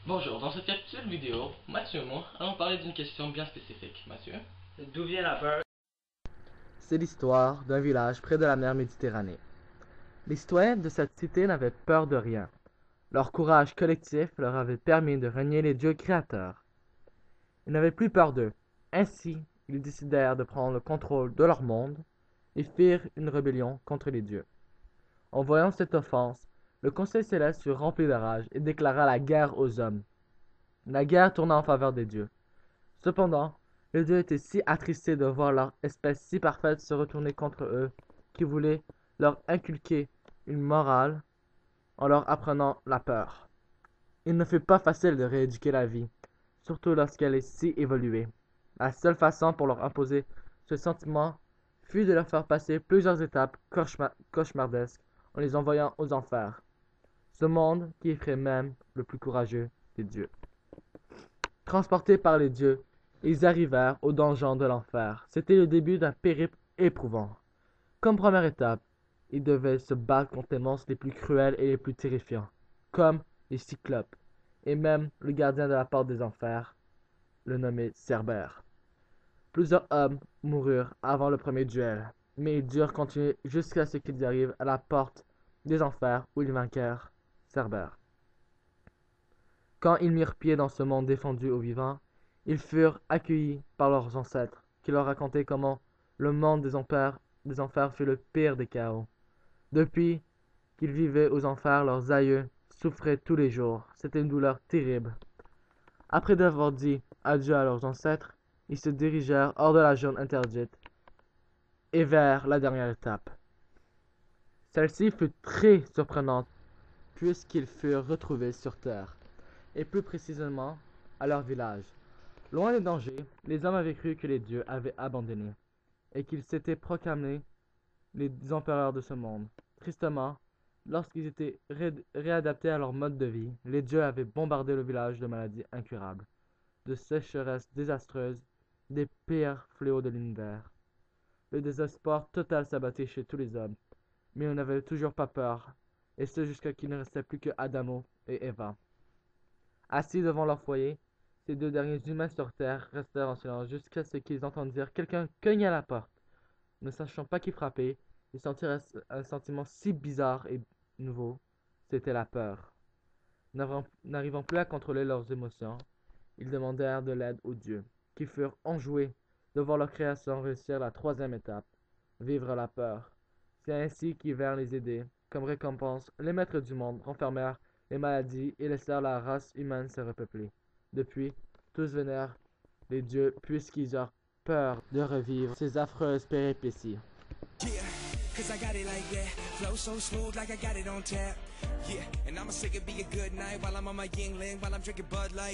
Bonjour, dans cette capsule vidéo, Mathieu et moi allons parler d'une question bien spécifique. Mathieu? D'où vient la peur? C'est l'histoire d'un village près de la mer Méditerranée. Les citoyens de cette cité n'avaient peur de rien. Leur courage collectif leur avait permis de renier les dieux créateurs. Ils n'avaient plus peur d'eux. Ainsi, ils décidèrent de prendre le contrôle de leur monde et firent une rébellion contre les dieux. En voyant cette offense, le Conseil céleste fut rempli de rage et déclara la guerre aux hommes. La guerre tourna en faveur des dieux. Cependant, les dieux étaient si attristés de voir leur espèce si parfaite se retourner contre eux qu'ils voulaient leur inculquer une morale en leur apprenant la peur. Il ne fut pas facile de rééduquer la vie, surtout lorsqu'elle est si évoluée. La seule façon pour leur imposer ce sentiment fut de leur faire passer plusieurs étapes cauchemardesques en les envoyant aux enfers, ce monde qui effraie même le plus courageux des dieux. Transportés par les dieux, ils arrivèrent aux donjons de l'enfer. C'était le début d'un périple éprouvant. Comme première étape, ils devaient se battre contre les monstres les plus cruels et les plus terrifiants, comme les cyclopes, et même le gardien de la porte des enfers, le nommé Cerbère. Plusieurs hommes moururent avant le premier duel, mais ils durent continuer jusqu'à ce qu'ils arrivent à la porte des enfers où ils vainquèrent Cerbère. Quand ils mirent pied dans ce monde défendu aux vivants, ils furent accueillis par leurs ancêtres, qui leur racontaient comment le monde des enfers fut le pire des chaos. Depuis qu'ils vivaient aux enfers, leurs aïeux souffraient tous les jours. C'était une douleur terrible. Après d'avoir dit adieu à leurs ancêtres, ils se dirigèrent hors de la zone interdite et vers la dernière étape. Celle-ci fut très surprenante puisqu'ils furent retrouvés sur Terre, et plus précisément à leur village. Loin des dangers, les hommes avaient cru que les dieux avaient abandonné, et qu'ils s'étaient proclamés les empereurs de ce monde. Tristement, lorsqu'ils étaient réadaptés à leur mode de vie, les dieux avaient bombardé le village de maladies incurables, de sécheresses désastreuses, des pires fléaux de l'univers. Le désespoir total s'abattait chez tous les hommes, mais ils n'avaient toujours pas peur, et ce jusqu'à qu'il ne restait plus que Adamo et Eva. Assis devant leur foyer, ces deux derniers humains sur terre restèrent en silence jusqu'à ce qu'ils entendirent quelqu'un cogner à la porte. Ne sachant pas qui frappait, ils sentirent un sentiment si bizarre et nouveau, c'était la peur. N'arrivant plus à contrôler leurs émotions, ils demandèrent de l'aide aux dieux, qui furent enjoués de voir leur création réussir la troisième étape, vivre la peur. C'est ainsi qu'ils vinrent les aider. Comme récompense, les maîtres du monde renfermèrent les maladies et laissèrent la race humaine se repeupler. Depuis, tous vénèrent les dieux puisqu'ils eurent peur de revivre ces affreuses péripéties. Yeah, cause I got it like that. Flow so smooth like I got it on tap. Yeah, and I'ma say it be a good night while I'm on my Yingling, while I'm drinking Bud Light.